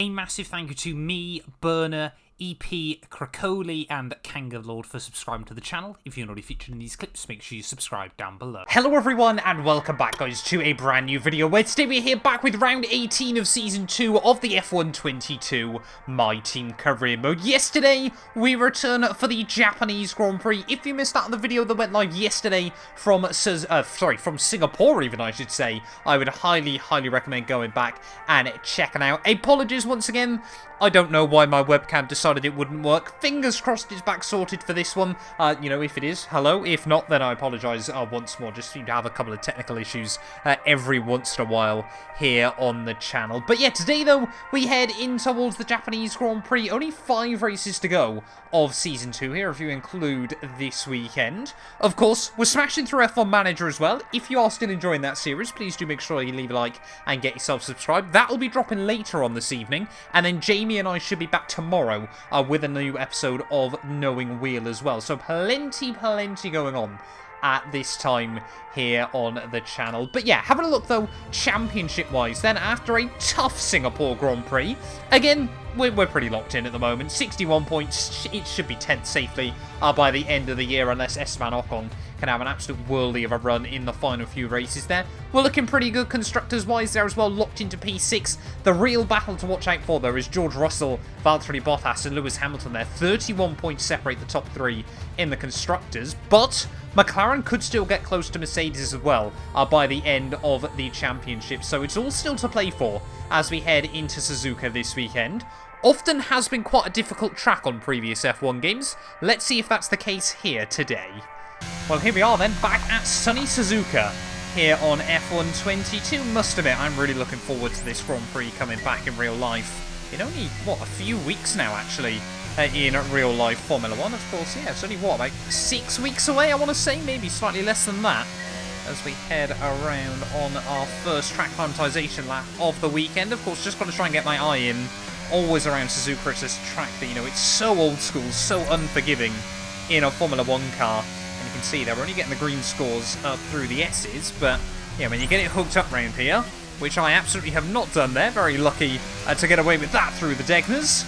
A massive thank you to me, Burner, EP, Krakoli, and Kangalord for subscribing to the channel. If you're not already featured in these clips, make sure you subscribe down below. Hello everyone, and welcome back guys to a brand new video where today we're here back with round 18 of Season 2 of the F1 22 My Team Career Mode. Yesterday, we return for the Japanese Grand Prix. If you missed out on the video that went live yesterday from Singapore even, I should say, I would highly recommend going back and checking out. Apologies once again, I don't know why my webcam decided it wouldn't work. Fingers crossed it's back sorted for this one. You know, if it is, hello. If not, then I apologise once more. Just seem to have a couple of technical issues every once in a while here on the channel. But yeah, today though, we head in towards the Japanese Grand Prix. Only 5 races to go of Season 2 here, if you include this weekend. Of course, we're smashing through F1 Manager as well. If you are still enjoying that series, please do make sure you leave a like and get yourself subscribed. That will be dropping later on this evening. And then Jamie and I should be back tomorrow with a new episode of Knowing Wheel as well. So plenty going on at this time here on the channel. But yeah, having a look though, championship-wise, then after a tough Singapore Grand Prix, again, we're pretty locked in at the moment. 61 points, it should be 10th safely by the end of the year, unless Esteban Ocon can have an absolute worldie of a run in the final few races there. We're looking pretty good constructors-wise there as well, locked into P6. The real battle to watch out for, though, is George Russell, Valtteri Bottas and Lewis Hamilton there. 31 points separate the top 3 in the constructors, but McLaren could still get close to Mercedes as well by the end of the championship. So it's all still to play for as we head into Suzuka this weekend. Often has been quite a difficult track on previous F1 games. Let's see if that's the case here today. Well, here we are then, back at sunny Suzuka here on F1 22. Must admit, I'm really looking forward to this Grand Prix coming back in real life. In only, what, a few weeks now, actually, in real life Formula 1. Of course, yeah, it's only, what, about 6 weeks away, I want to say, maybe slightly less than that, as we head around on our first track acclimatization lap of the weekend. Of course, just got to try and get my eye in. Always around Suzuka, it's this track that, you know, it's so old school, so unforgiving in a Formula 1 car. And you can see they're only getting the green scores up through the S's, but yeah, when you get it hooked up round here, which I absolutely have not done there, very lucky to get away with that through the Degners.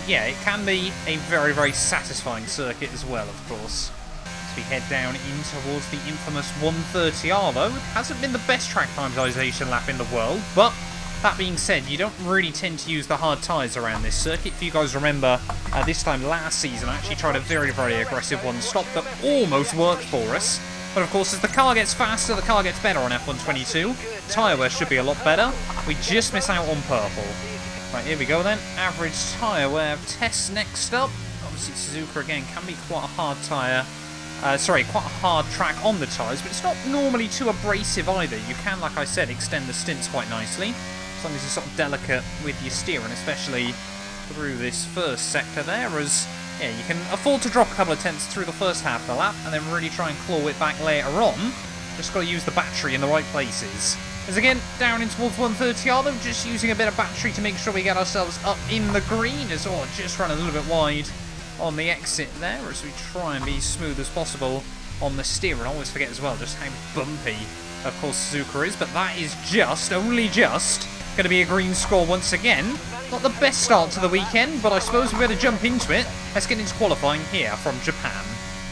Yeah, it can be a very satisfying circuit as well, of course. As we head down in towards the infamous 130R though, it hasn't been the best track acclimatization lap in the world, but that being said, you don't really tend to use the hard tyres around this circuit. If you guys remember, this time last season, I actually tried a very aggressive one-stop that almost worked for us. But of course, as the car gets faster, the car gets better on F1 22. Tyre wear should be a lot better. We just miss out on purple. Right, here we go then. Average tyre wear test next up. Obviously, Suzuka again can be quite a hard tyre. Quite a hard track on the tyres, but it's not normally too abrasive either. You can, like I said, extend the stints quite nicely. As long as you're sort of delicate with your steering, especially through this first sector there, as yeah, you can afford to drop a couple of tenths through the first half of the lap and then really try and claw it back later on. Just got to use the battery in the right places. As again, down in towards 130R, though, just using a bit of battery to make sure we get ourselves up in the green, as well, just run a little bit wide on the exit there, as we try and be smooth as possible on the steering. I always forget as well just how bumpy, of course, Suzuka is, but that is only just going to be a green score once again. Not the best start to the weekend, but I suppose we better jump into it. Let's get into qualifying here from Japan.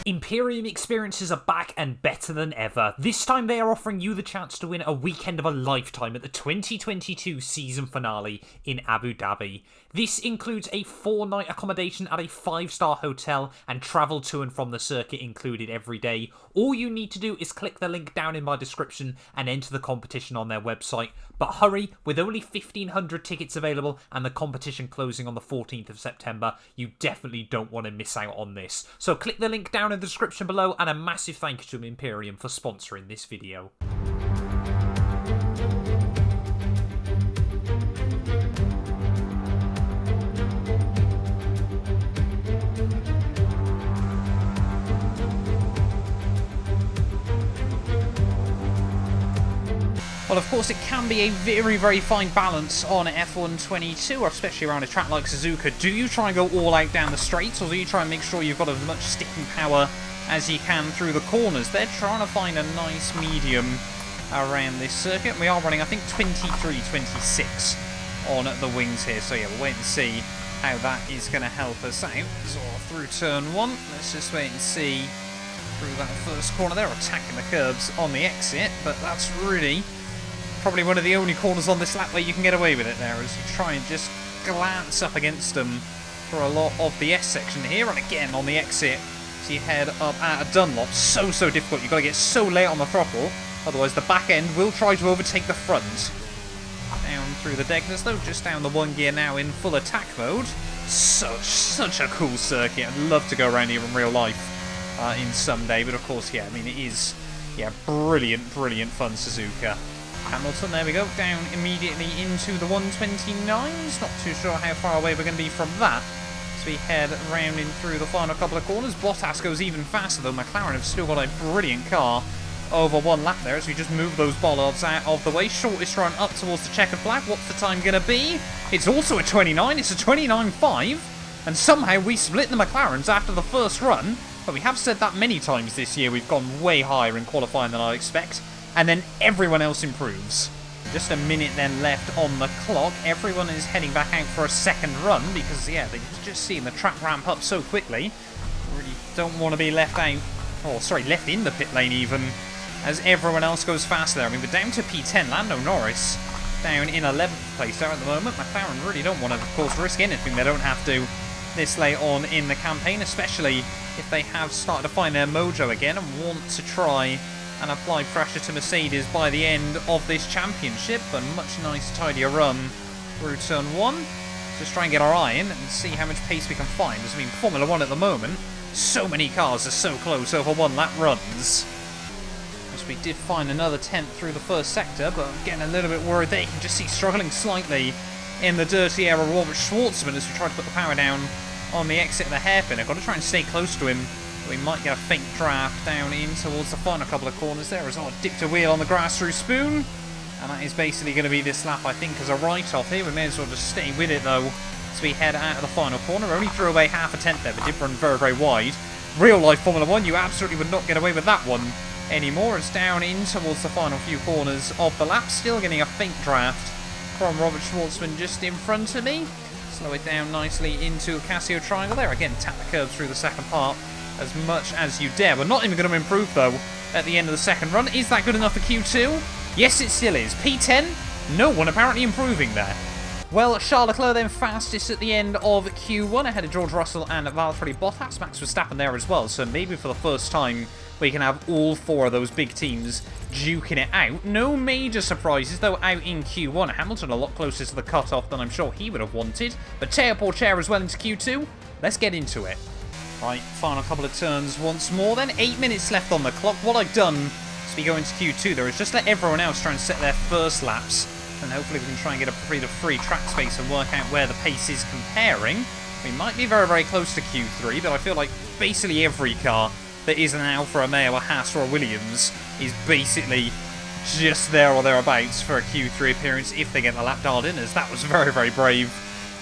Imperium experiences are back and better than ever. This time they are offering you the chance to win a weekend of a lifetime at the 2022 season finale in Abu Dhabi. This includes a 4-night accommodation at a 5-star hotel and travel to and from the circuit included every day. All you need to do is click the link down in my description and enter the competition on their website. But hurry, with only 1,500 tickets available and the competition closing on the 14th of September, you definitely don't want to miss out on this. So click the link down in the description below, and a massive thank you to Imperium for sponsoring this video. Well, of course, it can be a very fine balance on F1 22, especially around a track like Suzuka. Do you try and go all out down the straights, or do you try and make sure you've got as much sticking power as you can through the corners? They're trying to find a nice medium around this circuit. We are running, I think, 23-26 on the wings here. So yeah, we'll wait and see how that is going to help us out. So through turn 1, let's just wait and see through that first corner there, attacking the curbs on the exit, but that's really probably one of the only corners on this lap where you can get away with it there, as you try and just glance up against them for a lot of the S section here, and again on the exit, so you head up out of Dunlop. So difficult, you've got to get so late on the throttle, otherwise the back end will try to overtake the front. Down through the Degners though, just down the 1 gear now in full attack mode. Such a cool circuit. I'd love to go around here in real life in some day, but of course, yeah, I mean, it is, yeah, brilliant fun, Suzuka. Hamilton, there we go, down immediately into the 129s. Not too sure how far away we're going to be from that. So we head round in through the final couple of corners. Bottas goes even faster though. McLaren have still got a brilliant car over 1 lap there as we just move those bollards out of the way. Shortest run up towards the checkered flag. What's the time going to be? It's also a 29. It's a 29.5. And somehow we split the McLarens after the first run. But we have said that many times this year. We've gone way higher in qualifying than I expect. And then everyone else improves. Just a minute then left on the clock. Everyone is heading back out for a second run because, yeah, they're just seeing the track ramp up so quickly. Really don't want to be left out, or sorry, left in the pit lane even, as everyone else goes faster there. I mean, we're down to P10. Lando Norris down in 11th place there at the moment. McLaren really don't want to, of course, risk anything. They don't have to this late on in the campaign, especially if they have started to find their mojo again and want to try and apply pressure to Mercedes by the end of this championship. A much nice, tidier run through turn 1. Just try and get our eye in and see how much pace we can find. As I mean, Formula 1 at the moment, so many cars are so close over 1 lap runs. As we did find another 10th through the first sector, but I'm getting a little bit worried there. You can just see struggling slightly in the dirty air of Robert Schwartzman as we try to put the power down on the exit of the hairpin. I've got to try and stay close to him. We might get a faint draft down in towards the final couple of corners there as I dipped a wheel on the grass through Spoon. And that is basically going to be this lap, I think, as a write-off here. We may as well just stay with it, though, as we head out of the final corner. Only threw away half a tenth there, but did run very wide. Real-life Formula 1, you absolutely would not get away with that one anymore. It's down in towards the final few corners of the lap. Still getting a faint draft from Robert Schwartzman just in front of me. Slow it down nicely into a Casio triangle there. Again, tap the curbs through the second part as much as you dare. We're not even going to improve, though, at the end of the second run. Is that good enough for Q2? Yes, it still is. P10, no one apparently improving there. Well, Charles Leclerc then fastest at the end of Q1 ahead of George Russell and Valtteri Bottas. Max Verstappen there as well, so maybe for the first time we can have all 4 of those big teams duking it out. No major surprises, though, out in Q1. Hamilton a lot closer to the cut-off than I'm sure he would have wanted. But Teo Porcher as well into Q2. Let's get into it. Right, final couple of turns once more then. 8 minutes left on the clock. What I've done as we go into Q2 there is just let everyone else try and set their first laps, and hopefully we can try and get a bit of free track space and work out where the pace is comparing. We might be very close to Q3, but I feel like basically every car that is an Alfa Romeo, a Haas or a Williams is basically just there or thereabouts for a Q3 appearance if they get the lap dialed in, as that was very brave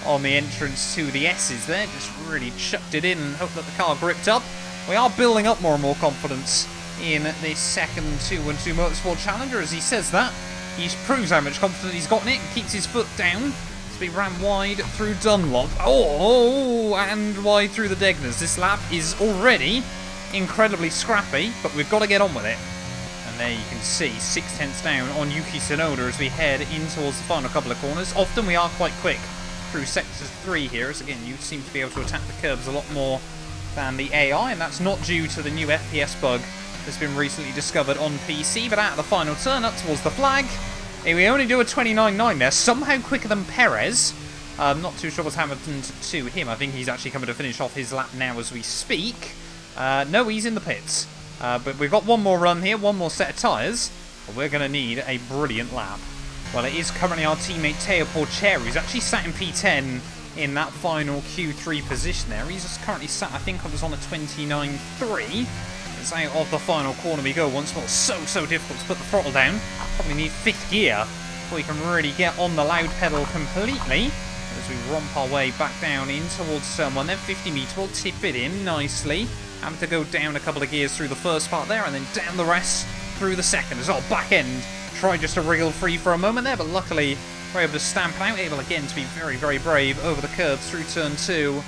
on the entrance to the S's there. Just really chucked it in and hoped that the car gripped up. We are building up more and more confidence in this second 2-1-2 Motorsport Challenger. As he says that, he proves how much confidence he's got in it and keeps his foot down. As we ran wide through Dunlop. Oh, and wide through the Degners. This lap is already incredibly scrappy, but we've got to get on with it. And there you can see 6 tenths down on Yuki Tsunoda as we head in towards the final couple of corners. Often we are quite quick through sector 3 here, as again you seem to be able to attack the curbs a lot more than the AI, and that's not due to the new FPS bug that's been recently discovered on PC. But out of the final turn up towards the flag, we only do a 29.9 there, somehow quicker than Perez. I'm not too sure what's happened to him. I think he's actually coming to finish off his lap now as we speak. No, he's in the pits. But we've got one more run here, one more set of tyres. We're going to need a brilliant lap. Well, it is currently our teammate Teo Porcher, who's actually sat in P10 in that final Q3 position there. He's just currently sat, I think it was on a 29.3. As out of the final corner we go once more. So difficult to put the throttle down. Probably need 5th gear before we can really get on the loud pedal completely. As we romp our way back down in towards turn 1, then 50 metre, we'll tip it in nicely. Having to go down a couple of gears through the first part there, and then down the rest through the second. As our back end tried just to wriggle free for a moment there, but luckily We're able to stamp it out, able again to be very, very brave over the curbs through turn 2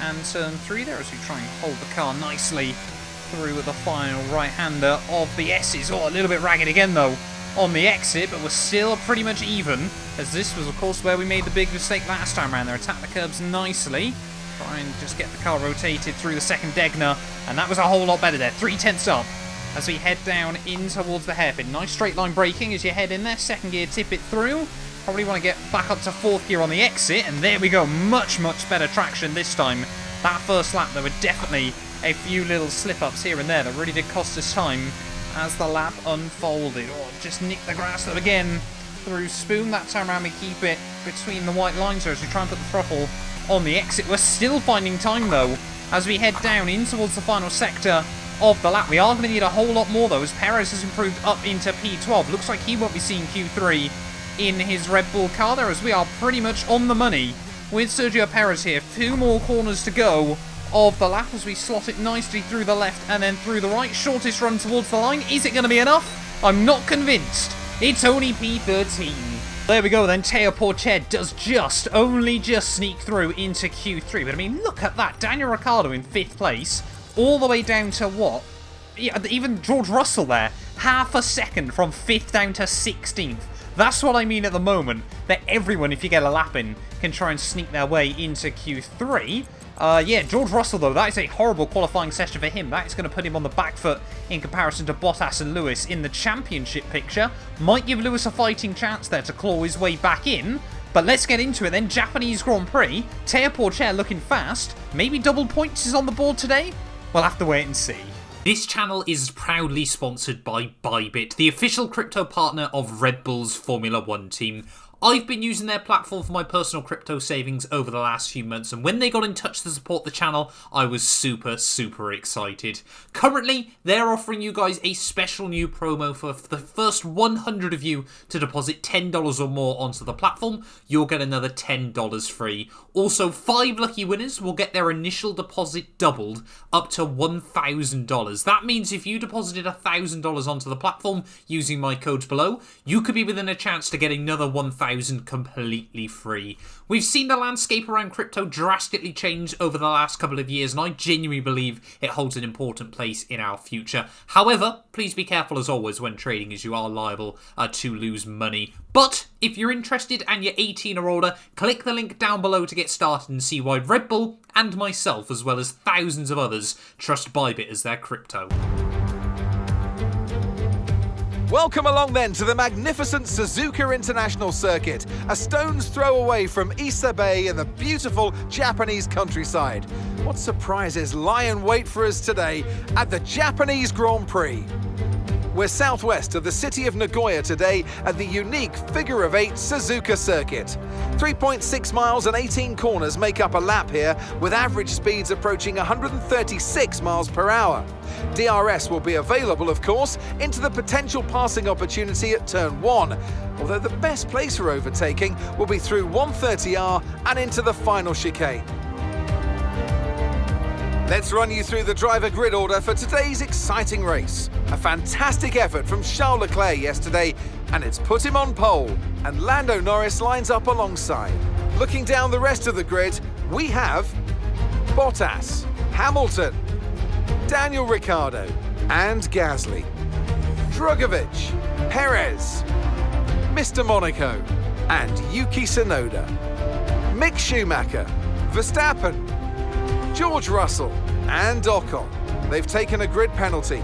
and turn 3 there as we try and hold the car nicely through the final right-hander of the S's. Oh, a little bit ragged again though on the exit, but we're still pretty much even, as this was of course where we made the big mistake last time around there. Attack the curbs nicely, try and just get the car rotated through the second Degner, and that was a whole lot better there. 3/10 up as we head down in towards the hairpin. Nice straight line braking as you head in there. Second gear, tip it through. Probably want to get back up to fourth gear on the exit, and there we go. Much, much better traction this time. That first lap, there were definitely a few little slip-ups here and there that really did cost us time as the lap unfolded. Oh, just nicked the grass though again through Spoon. That time around we keep it between the white lines here as we try and put the throttle on the exit. We're still finding time though as we head down in towards the final sector of the lap. We are going to need a whole lot more though as Perez has improved up into P12. Looks like he won't be seeing Q3 in his Red Bull car there, as we are pretty much on the money with Sergio Perez here. 2 more corners to go of the lap as we slot it nicely through the left and then through the right. Shortest run towards the line. Is it going to be enough? I'm not convinced. It's only P13. There we go then. Teo Porcher does only just sneak through into Q3. But I mean, look at that. Daniel Ricciardo in 5th place, all the way down to what? Yeah, even George Russell there. Half a second from 5th down to 16th. That's what I mean at the moment, that everyone, if you get a lap in, can try and sneak their way into Q3. Yeah, George Russell, though, that is a horrible qualifying session for him. That is going to put him on the back foot in comparison to Bottas and Lewis in the championship picture. Might give Lewis a fighting chance there to claw his way back in. But let's get into it then. Japanese Grand Prix. Teo Porcher looking fast. Maybe double points is on the board today? We'll have to wait and see. This channel is proudly sponsored by Bybit, the official crypto partner of Red Bull's Formula 1 team. I've been using their platform for my personal crypto savings over the last few months, and when they got in touch to support the channel, I was super, super excited. Currently, they're offering you guys a special new promo for the first 100 of you to deposit $10 or more onto the platform. You'll get another $10 free. Also, 5 lucky winners will get their initial deposit doubled up to $1,000. That means if you deposited $1,000 onto the platform using my codes below, you could be within a chance to get another $1,000 completely free. We've seen the landscape around crypto drastically change over the last couple of years, and I genuinely believe it holds an important place in our future. However, please be careful as always when trading, as you are liable to lose money. But if you're interested and you're 18 or older, click the link down below to get started and see why Red Bull and myself, as well as thousands of others, trust Bybit as their crypto. Welcome along then to the magnificent Suzuka International Circuit, a stone's throw away from Issa Bay in the beautiful Japanese countryside. What surprises lie in wait for us today at the Japanese Grand Prix? We're southwest of the city of Nagoya today at the unique figure-of-8 Suzuka circuit. 3.6 miles and 18 corners make up a lap here, with average speeds approaching 136 miles per hour. DRS will be available, of course, into the potential passing opportunity at turn 1, although the best place for overtaking will be through 130R and into the final chicane. Let's run you through the driver grid order for today's exciting race. A fantastic effort from Charles Leclerc yesterday, and it's put him on pole, and Lando Norris lines up alongside. Looking down the rest of the grid, we have Bottas, Hamilton, Daniel Ricciardo and Gasly, Drugovich, Perez, Mr. Monaco and Yuki Tsunoda, Mick Schumacher, Verstappen, George Russell and Ocon. They've taken a grid penalty.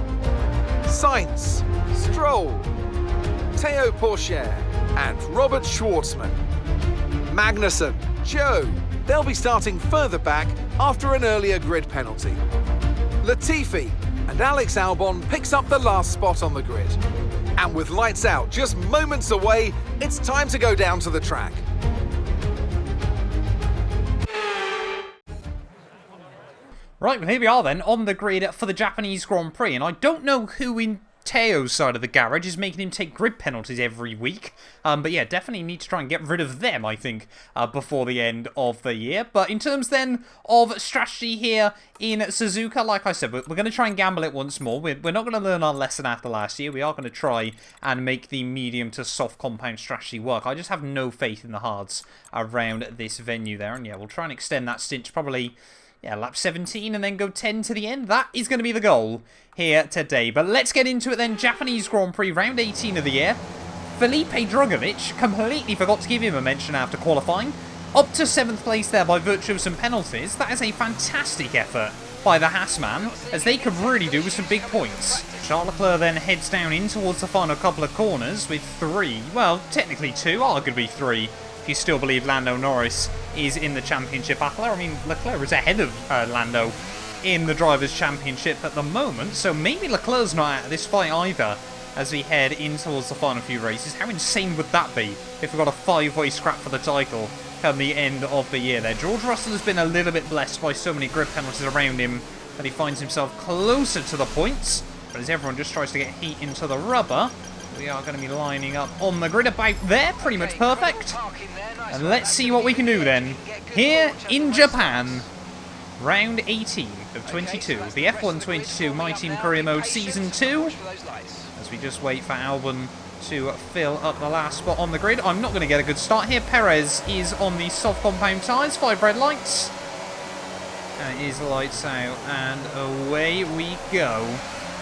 Sainz, Stroll, Teo Porcher and Robert Schwartzman. Magnussen, Joe. They'll be starting further back after an earlier grid penalty. Latifi and Alex Albon picks up the last spot on the grid. And with lights out just moments away, it's time to go down to the track. Right, well here we are then, on the grid for the Japanese Grand Prix, and I don't know who in Teo's side of the garage is making him take grid penalties every week. But yeah, definitely need to try and get rid of them, I think, before the end of the year. But in terms then of strategy here in Suzuka, like I said, we're going to try and gamble it once more. We're not going to learn our lesson after last year. We are going to try and make the medium to soft compound strategy work. I just have no faith in the hards around this venue there. And yeah, we'll try and extend that stint to probably... yeah, lap 17 and then go 10 to the end. That is going to be the goal here today. But let's get into it then. Japanese Grand Prix, round 18 of the year. Felipe Drugovich, completely forgot to give him a mention after qualifying. Up to 7th place there by virtue of some penalties. That is a fantastic effort by the Haasman, as they could really do with some big points. Charles Leclerc then heads down in towards the final couple of corners with 3. Well, technically 2, arguably 3. If you still believe Lando Norris is in the championship battle. I mean, Leclerc is ahead of Lando in the Drivers' Championship at the moment, so maybe Leclerc's not out of this fight either as we head in towards the final few races. How insane would that be if we got a 5-way scrap for the title come the end of the year there? George Russell has been a little bit blessed by so many grid penalties around him that he finds himself closer to the points, but as everyone just tries to get heat into the rubber, we are going to be lining up on the grid about there, pretty much perfect. And let's see what we can do then. Here in Japan, round 18 of 22, the F1 22 My Team Career Mode Season 2. As we just wait for Albon to fill up the last spot on the grid. I'm not going to get a good start here. Perez is on the soft compound tyres, 5 red lights. And it is lights out, and away we go.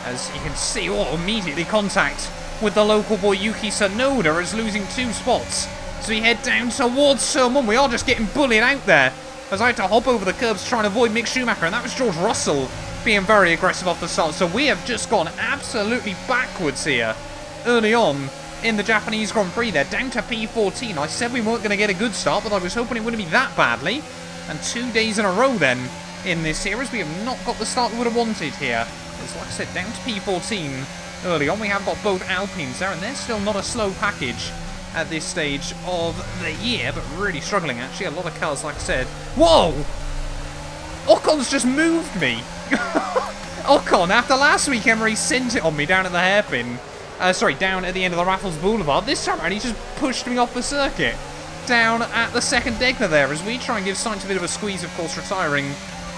As you can see, immediately contact with the local boy Yuki Tsunoda is losing 2 spots. So we head down towards Turn 1. We are just getting bullied out there, as I had to hop over the curbs to try and avoid Mick Schumacher, and that was George Russell being very aggressive off the start. So we have just gone absolutely backwards here early on in the Japanese Grand Prix. They're down to P14. I said we weren't going to get a good start, but I was hoping it wouldn't be that badly. And 2 days in a row then in this series, we have not got the start we would have wanted here. It's like I said, down to P14 early on. We have got both Alpines there, and they're still not a slow package at this stage of the year, but really struggling actually. A lot of cars, like I said. Whoa! Ocon's just moved me. Ocon, after last week, Emery sent it on me down at the hairpin. Down at the end of the Raffles Boulevard. This time around, he just pushed me off the circuit. Down at the second Degner there, as we try and give Sainz a bit of a squeeze, of course, retiring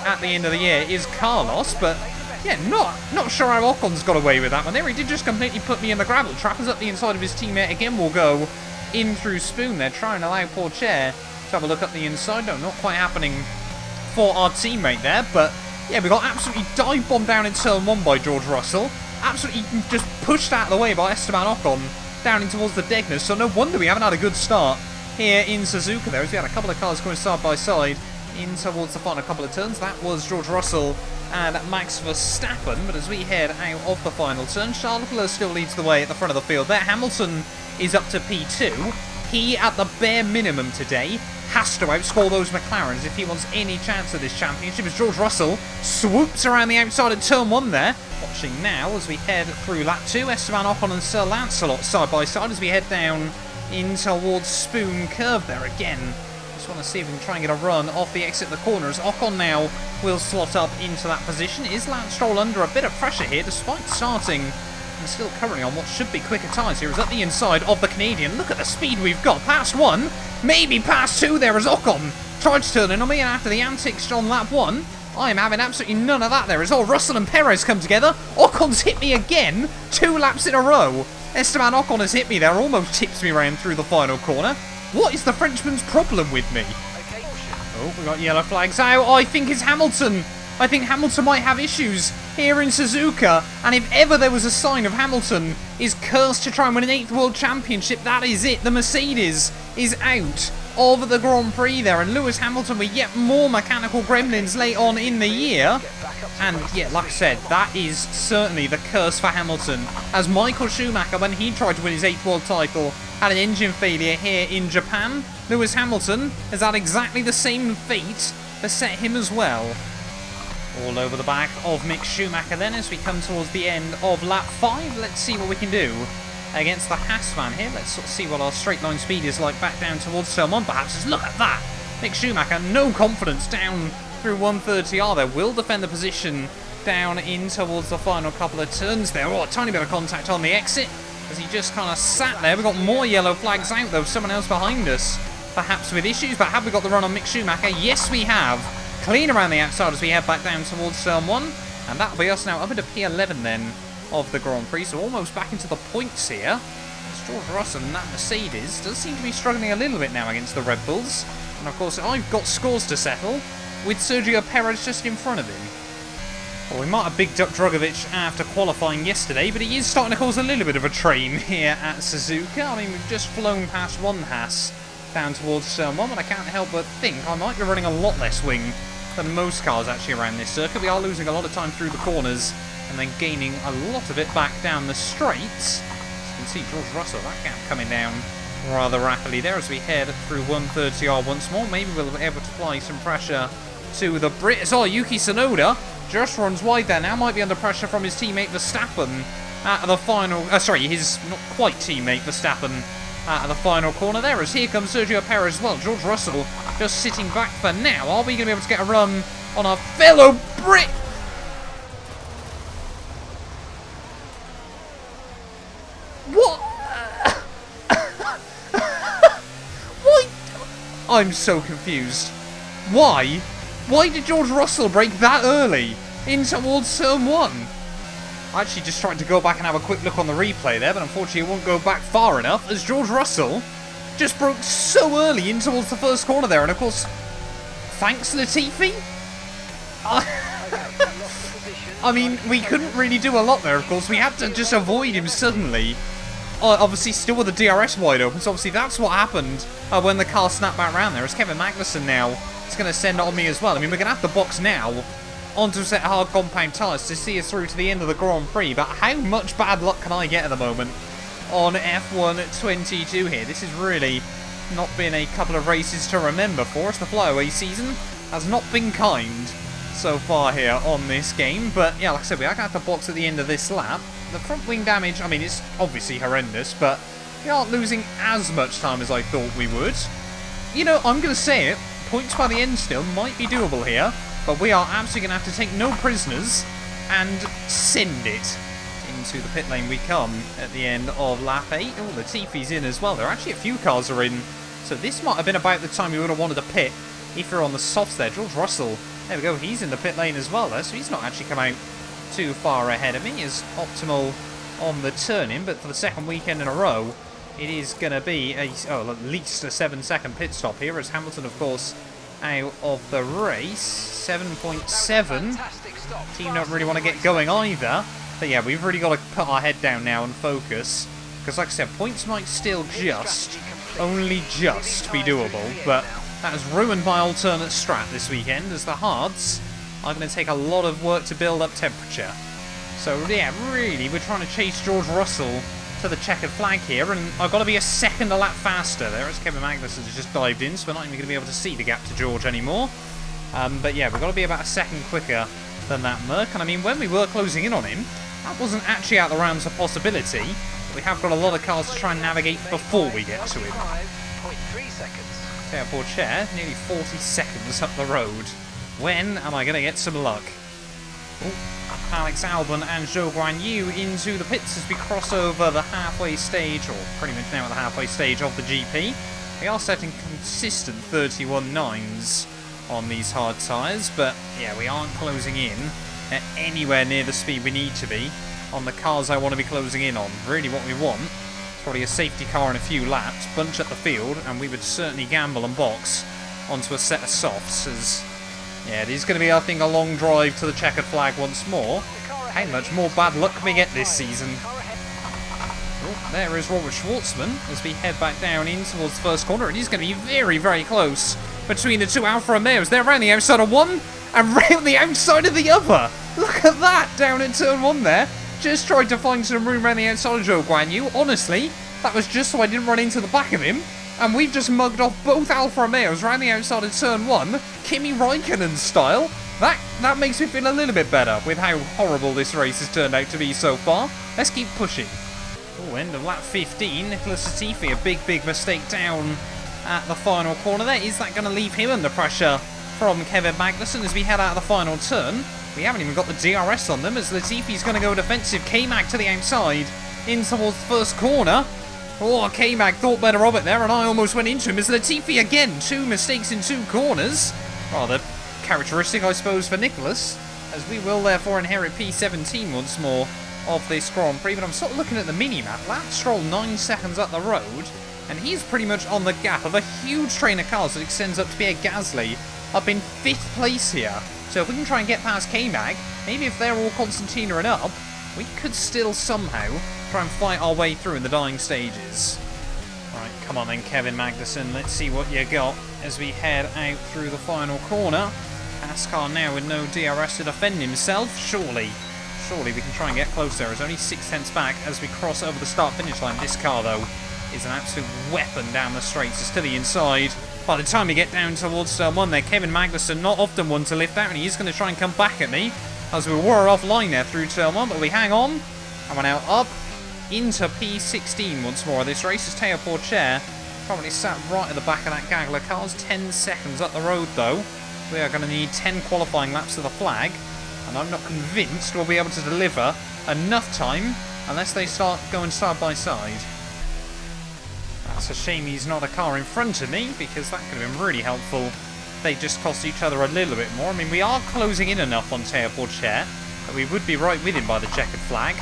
at the end of the year is Carlos, but yeah, not sure how Ocon's got away with that one there. He did just completely put me in the gravel trap, as up the inside of his teammate again will go in through Spoon there, trying to allow poor Chair to have a look up the inside. No, not quite happening for our teammate there, but yeah, we got absolutely dive bombed down in Turn 1 by George Russell. Absolutely just pushed out of the way by Esteban Ocon down in towards the Degners, so no wonder we haven't had a good start here in Suzuka there, as we had a couple of cars going side by side in towards the final couple of turns. That was George Russell and Max Verstappen, but as we head out of the final turn, Charles Leclerc still leads the way at the front of the field there. Hamilton is up to P2. He, at the bare minimum today, has to outscore those McLarens if he wants any chance of this championship, as George Russell swoops around the outside of Turn 1 there. Watching now as we head through lap 2, Esteban Ocon and Sir Lancelot side by side as we head down in towards Spoon Curve there again. Just want to see if we can try and get a run off the exit of the corners. Ocon now will slot up into that position. Is Lance Stroll under a bit of pressure here, despite starting and still currently on what should be quicker tyres here? Is at the inside of the Canadian. Look at the speed we've got. Past 1, maybe past 2 there as Ocon tried to turn in on me, and after the antics on lap 1, I am having absolutely none of that there as all Russell and Perez come together. Ocon's hit me again, 2 laps in a row. Esteban Ocon has hit me there, almost tips me around through the final corner. What is the Frenchman's problem with me? Oh, we got yellow flags out. I think it's Hamilton. I think Hamilton might have issues here in Suzuka, and if ever there was a sign of Hamilton is cursed to try and win an 8th World Championship, that is it. The Mercedes is out of the Grand Prix there, and Lewis Hamilton with yet more mechanical gremlins late on in the year. And yeah, like I said, that is certainly the curse for Hamilton, as Michael Schumacher, when he tried to win his 8th world title, had an engine failure here in Japan. Lewis Hamilton has had exactly the same fate beset him as well. All over the back of Mick Schumacher then as we come towards the end of lap 5. Let's see what we can do against the Haasman here. Let's sort of see what our straight line speed is like back down towards Turn 1 perhaps. Just look at that. Mick Schumacher, no confidence down through 130R there. Will defend the position down in towards the final couple of turns there. Oh, a tiny bit of contact on the exit as he just kind of sat there. We've got more yellow flags out, though. Someone else behind us, perhaps with issues. But have we got the run on Mick Schumacher? Yes, we have. Clean around the outside as we head back down towards turn 1. And that'll be us now up into P11 then of the Grand Prix. So almost back into the points here. As George Russell and that Mercedes does seem to be struggling a little bit now against the Red Bulls. And of course, I've got scores to settle with Sergio Perez just in front of him. Well, we might have bigged up Drugovich after qualifying yesterday, but he is starting to cause a little bit of a train here at Suzuka. I mean, we've just flown past one Haas down towards turn 1, but I can't help but think I might be running a lot less wing than most cars actually around this circuit. We are losing a lot of time through the corners and then gaining a lot of it back down the straights. As you can see, George Russell, that gap coming down rather rapidly there as we head through 130R once more. Maybe we'll be able to apply some pressure to the Brits. Oh, Yuki Tsunoda just runs wide there now. Might be under pressure from his teammate Verstappen at the final... his not quite teammate Verstappen at the final corner there. As here comes Sergio Perez as well. George Russell just sitting back for now. Are we going to be able to get a run on our fellow Brit? What? Why? I'm so confused. Why? Why did George Russell brake that early in towards turn 1? I actually just tried to go back and have a quick look on the replay there, but unfortunately it won't go back far enough as George Russell just broke so early in towards the first corner there. And of course, thanks Latifi? I mean, we couldn't really do a lot there, of course. We had to just avoid him suddenly. Obviously, still with the DRS wide open, so obviously that's what happened when the car snapped back around there. As Kevin Magnussen now is going to send it on me as well. I mean, we're going to have to box now onto a set of hard compound tyres to see us through to the end of the Grand Prix. But how much bad luck can I get at the moment on F1 22 here? This has really not been a couple of races to remember for us. The flyaway season has not been kind so far here on this game. But yeah, like I said, we are going to have to box at the end of this lap. The front wing damage, I mean, it's obviously horrendous, but we aren't losing as much time as I thought we would. You know, I'm going to say it, points by the end still might be doable here, but we are absolutely going to have to take no prisoners and send it. Into the pit lane we come at the end of lap 8. Oh, Latifi's in as well. There are actually a few cars are in, so this might have been about the time we would have wanted to pit if we're on the softs there. George Russell, there we go, he's in the pit lane as well there, so he's not actually come out too far ahead of me. Is optimal on the turn-in, but for the second weekend in a row, it is going to be at least a 7-second pit stop here, as Hamilton, of course, out of the race. 7.7. Team don't really want to get going either. But yeah, we've really got to put our head down now and focus, because like I said, points might still only just be doable, but that has ruined my alternate strat this weekend, as the hards are going to take a lot of work to build up temperature. So yeah, really, we're trying to chase George Russell to the checkered flag here, and I've got to be a second a lap faster there, as Kevin Magnussen has just dived in, so we're not even going to be able to see the gap to George anymore. But yeah, we've got to be about a second quicker than that Merc, and I mean, when we were closing in on him, that wasn't actually out the realms of possibility. But we have got a lot of cars to try and navigate before we get to him. Therefore, chair, nearly 40 seconds up the road. When am I going to get some luck? Oh, Alex Albon and Zhou Guanyu into the pits as we cross over the halfway stage, or pretty much now at the halfway stage of the GP. We are setting consistent 31.9s on these hard tyres, but yeah, we aren't closing in at anywhere near the speed we need to be on the cars I want to be closing in on. Really what we want is probably a safety car in a few laps, bunch up the field, and we would certainly gamble and box onto a set of softs, as yeah, it is going to be, I think, a long drive to the checkered flag once more. How much more bad luck can we get this season? Oh, there is Robert Schwartzman as we head back down in towards the first corner. It is going to be very, very close between the two Alfa Romeos. They're around the outside of one and round the outside of the other. Look at that, down at turn 1 there. Just tried to find some room around the outside of Zhou Guanyu. Honestly, that was just so I didn't run into the back of him. And we've just mugged off both Alfa Romeos around the outside of turn 1, Kimi Raikkonen style. That makes me feel a little bit better with how horrible this race has turned out to be so far. Let's keep pushing. Oh, end of lap 15, Nicholas Latifi, a big mistake down at the final corner there. Is that going to leave him under pressure from Kevin Magnussen as we head out of the final turn? We haven't even got the DRS on them, as Latifi's going to go defensive. K-Mag to the outside, in towards the first corner. Oh, K-Mag thought better of it there, and I almost went into him as Latifi again. 2 mistakes in 2 corners. Rather characteristic, I suppose, for Nicholas, as we will therefore inherit P17 once more of this Grand Prix. But I'm sort of looking at the mini-map. Lance Stroll 9 seconds up the road, and he's pretty much on the gap of a huge train of cars that extends up to Pierre Gasly, up in 5th place here. So if we can try and get past K-Mag, maybe if they're all Constantina and up, we could still somehow try and fight our way through in the dying stages. Right, come on then, Kevin Magnussen. Let's see what you got as we head out through the final corner. Ascar now with no DRS to defend himself. Surely we can try and get close there. It's only 6 tenths back as we cross over the start-finish line. This car, though, is an absolute weapon down the straights. It's to the inside. By the time we get down towards turn 1 there, Kevin Magnussen, not often one to lift out, and he's going to try and come back at me, as we were offline there through turn 1, but we hang on, and we're now up into P16 once more. This race is Teo Porcher, probably sat right at the back of that gaggle of cars. 10 seconds up the road, though. We are going to need 10 qualifying laps to the flag, and I'm not convinced we'll be able to deliver enough time unless they start going side by side. That's a shame he's not a car in front of me, because that could have been really helpful. They just cost each other a little bit more. I mean, we are closing in enough on Teo Porcher that we would be right with him by the checkered flag.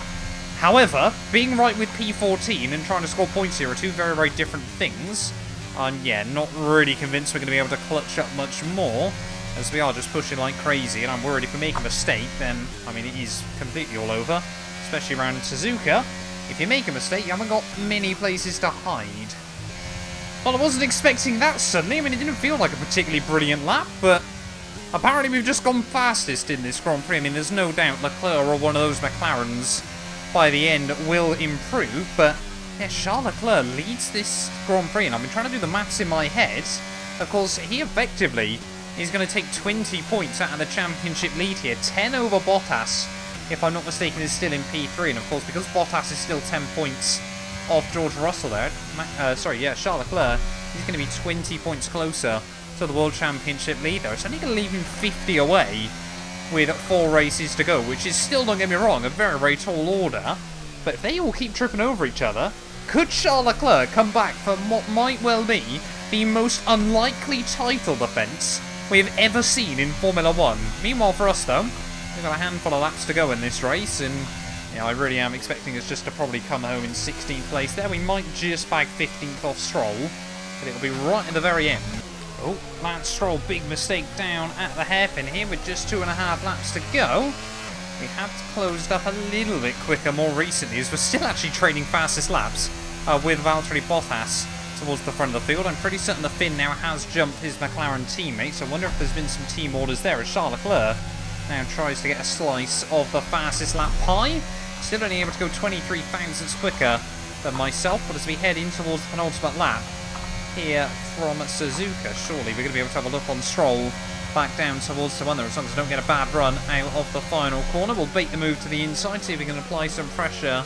However, being right with P14 and trying to score points here are two very, very different things. And yeah, not really convinced we're going to be able to clutch up much more, as we are just pushing like crazy. And I'm worried if we make a mistake, then, I mean, it is completely all over, especially around Suzuka. If you make a mistake, you haven't got many places to hide. Well, I wasn't expecting that suddenly. I mean, it didn't feel like a particularly brilliant lap, but apparently we've just gone fastest in this Grand Prix. I mean, there's no doubt Leclerc or one of those McLarens by the end will improve, but yeah, Charles Leclerc leads this Grand Prix, and I've been trying to do the maths in my head. Of course, he effectively is going to take 20 points out of the championship lead here. 10 over Bottas, if I'm not mistaken, is still in P3, and of course, because Bottas is still 10 points off George Russell there, Charles Leclerc, he's going to be 20 points closer to the World Championship lead there. It's only going to leave him 50 away with 4 races to go, which is still, don't get me wrong, a very, very tall order. But if they all keep tripping over each other, could Charles Leclerc come back for what might well be the most unlikely title defence we have ever seen in Formula 1? Meanwhile, for us, though, we've got a handful of laps to go in this race, and yeah, I really am expecting us just to probably come home in 16th place there. We might just bag 15th off Stroll, but it'll be right at the very end. Oh, Lance Stroll, big mistake down at the hairpin here with just 2.5 laps to go. We have closed up a little bit quicker more recently, as we're still actually trading fastest laps with Valtteri Bottas towards the front of the field. I'm pretty certain the Finn now has jumped his McLaren teammate, so I wonder if there's been some team orders there as Charles Leclerc now tries to get a slice of the fastest lap pie. Still only able to go 23 thousandths quicker than myself, but as we head in towards the penultimate lap here from Suzuka, surely we're going to be able to have a look on Stroll back down towards the one there, as long as we don't get a bad run out of the final corner. We'll bait the move to the inside, see if we can apply some pressure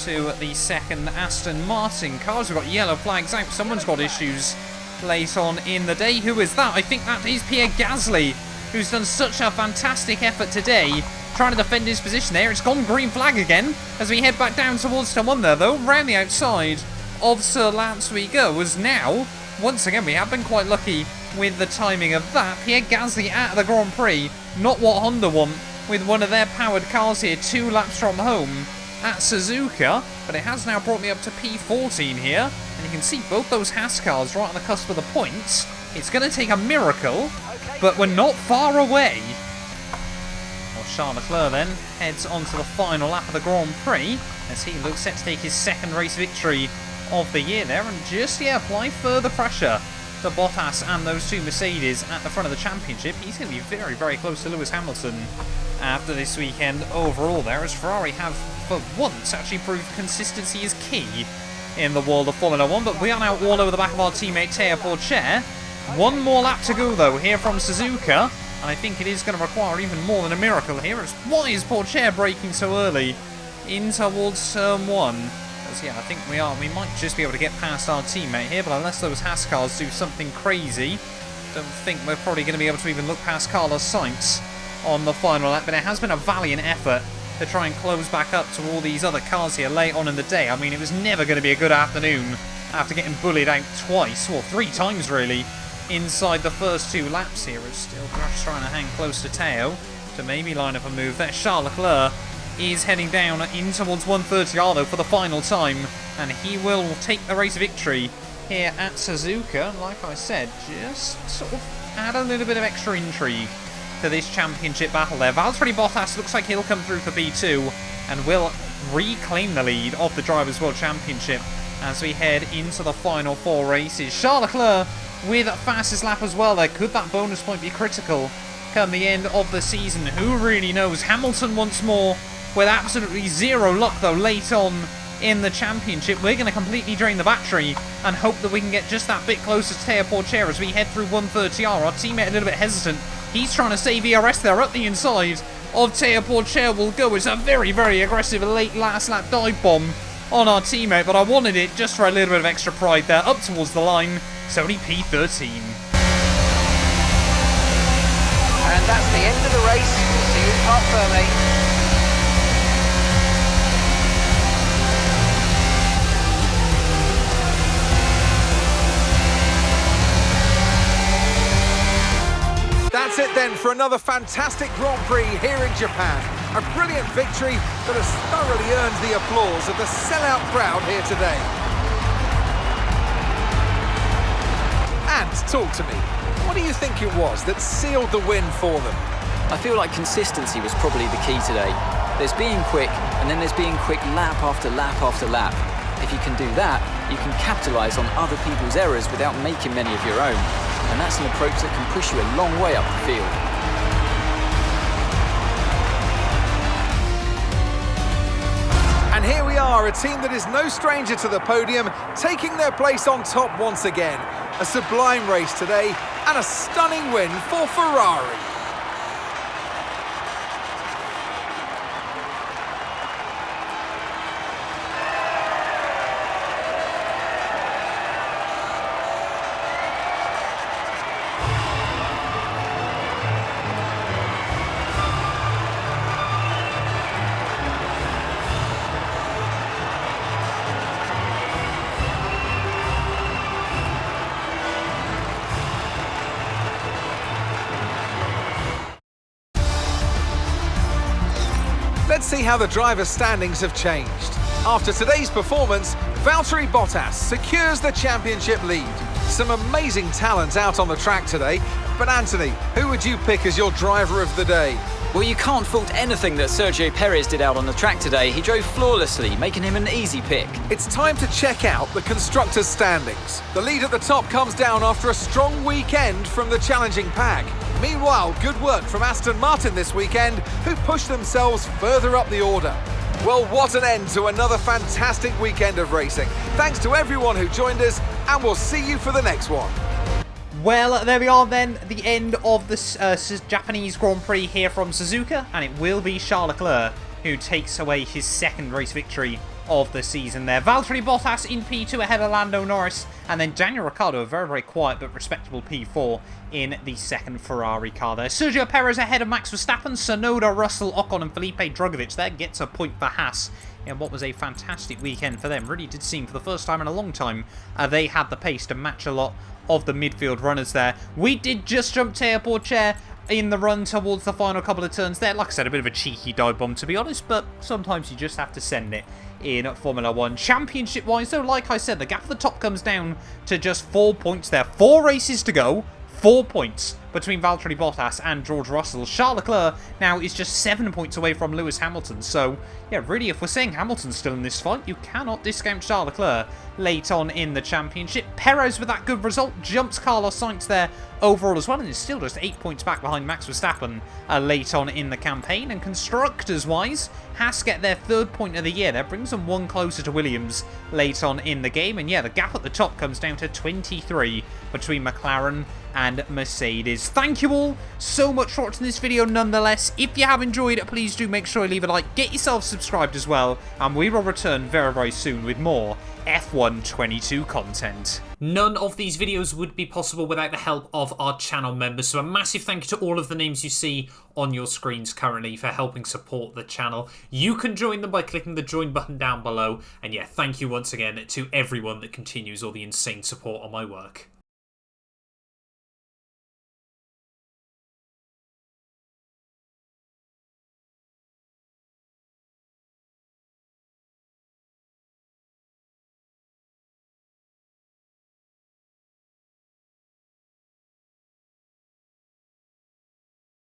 to the second Aston Martin cars. We've got yellow flags out. Someone's got issues late on in the day. Who is that? I think that is Pierre Gasly, who's done such a fantastic effort today, trying to defend his position there. It's gone green flag again as we head back down towards turn 1 there, though. Round the outside of Sir Lance we go, as now, once again, we have been quite lucky with the timing of that. Pierre Gasly out of the Grand Prix, not what Honda want with one of their powered cars here, 2 laps from home at Suzuka, but it has now brought me up to P14 here, and you can see both those Haas cars right on the cusp of the points. It's going to take a miracle, but we're not far away. Well, Charles Leclerc then heads on to the final lap of the Grand Prix, as he looks set to take his second race victory of the year there, and just, yeah, apply further pressure to Bottas and those 2 Mercedes at the front of the championship. He's going to be very, very close to Lewis Hamilton after this weekend overall there, as Ferrari have, for once, actually proved consistency is key in the world of Formula 1, but we are now all over the back of our teammate Teo Porcher. 1 more lap to go, though, here from Suzuka, and I think it is going to require even more than a miracle here. Why is Porcher braking so early in towards turn 1? As, yeah, I think we might just be able to get past our teammate here, but unless those Haas cars do something crazy, don't think we're probably going to be able to even look past Carlos Sainz on the final lap, but it has been a valiant effort to try and close back up to all these other cars here late on in the day. I mean, it was never going to be a good afternoon after getting bullied out twice, or 3 times really, inside the first 2 laps here. It's still just trying to hang close to Teo to maybe line up a move there. Charles Leclerc is heading down in towards 130R though for the final time, and he will take the race victory here at Suzuka. Like I said, just sort of add a little bit of extra intrigue to this championship battle there. Valtteri Bottas looks like he'll come through for B2 and will reclaim the lead of the Drivers' World Championship as we head into the final 4 races. Charles Leclerc with fastest lap as well there. Could that bonus point be critical come the end of the season? Who really knows? Hamilton once more with absolutely zero luck though late on in the championship. We're going to completely drain the battery and hope that we can get just that bit closer to Teo Porcher as we head through 130R. Our teammate a little bit hesitant. He's trying to save ERS there up the inside of Teo Porcher will go. It's a very, very aggressive late last lap dive bomb on our teammate, but I wanted it just for a little bit of extra pride there. Up towards the line, it's only P13. And that's the end of the race. We'll see you in Parc Fermé. That's it then for another fantastic Grand Prix here in Japan. A brilliant victory that has thoroughly earned the applause of the sellout crowd here today. And talk to me, what do you think it was that sealed the win for them? I feel like consistency was probably the key today. There's being quick, and then there's being quick lap after lap after lap. If you can do that, you can capitalise on other people's errors without making many of your own. And that's an approach that can push you a long way up the field. And here we are, a team that is no stranger to the podium, taking their place on top once again. A sublime race today, and a stunning win for Ferrari. Let's see how the drivers' standings have changed. After today's performance, Valtteri Bottas secures the championship lead. Some amazing talent out on the track today. But Anthony, who would you pick as your driver of the day? Well, you can't fault anything that Sergio Perez did out on the track today. He drove flawlessly, making him an easy pick. It's time to check out the constructors' standings. The lead at the top comes down after a strong weekend from the challenging pack. Meanwhile, good work from Aston Martin this weekend, who pushed themselves further up the order. Well, what an end to another fantastic weekend of racing. Thanks to everyone who joined us, and we'll see you for the next one. Well, there we are then, the end of the Japanese Grand Prix here from Suzuka, and it will be Charles Leclerc who takes away his 2nd race victory of the season there. Valtteri Bottas in P2 ahead of Lando Norris, and then Daniel Ricciardo, a very, very quiet but respectable P4 in the 2nd Ferrari car there. Sergio Perez ahead of Max Verstappen, Tsunoda, Russell, Ocon and Felipe Drugovich there gets a point for Haas in what was a fantastic weekend for them. Really did seem for the first time in a long time they had the pace to match a lot of the midfield runners there. We did just jump Teo Porcher in the run towards the final couple of turns there. Like I said, a bit of a cheeky dive bomb to be honest, but sometimes you just have to send it in Formula 1. Championship-wise though, like I said, the gap at the top comes down to just 4 points there. 4 races to go, 4 points between Valtteri Bottas and George Russell. Charles Leclerc now is just 7 points away from Lewis Hamilton. So, yeah, really, if we're saying Hamilton's still in this fight, you cannot discount Charles Leclerc late on in the championship. Perez with that good result jumps Carlos Sainz there overall as well, and is still just 8 points back behind Max Verstappen late on in the campaign. And constructors-wise, Haas get their 3rd point of the year. That brings them 1 closer to Williams late on in the game. And yeah, the gap at the top comes down to 23 between McLaren and Mercedes. Thank you all so much for watching this video nonetheless. If you have enjoyed it, please do make sure you leave a like, get yourself subscribed as well, and we will return very, very soon with more F1 22 content. None of these videos would be possible without the help of our channel members, so a massive thank you to all of the names you see on your screens currently for helping support the channel. You can join them by clicking the join button down below, and yeah, thank you once again to everyone that continues all the insane support on my work.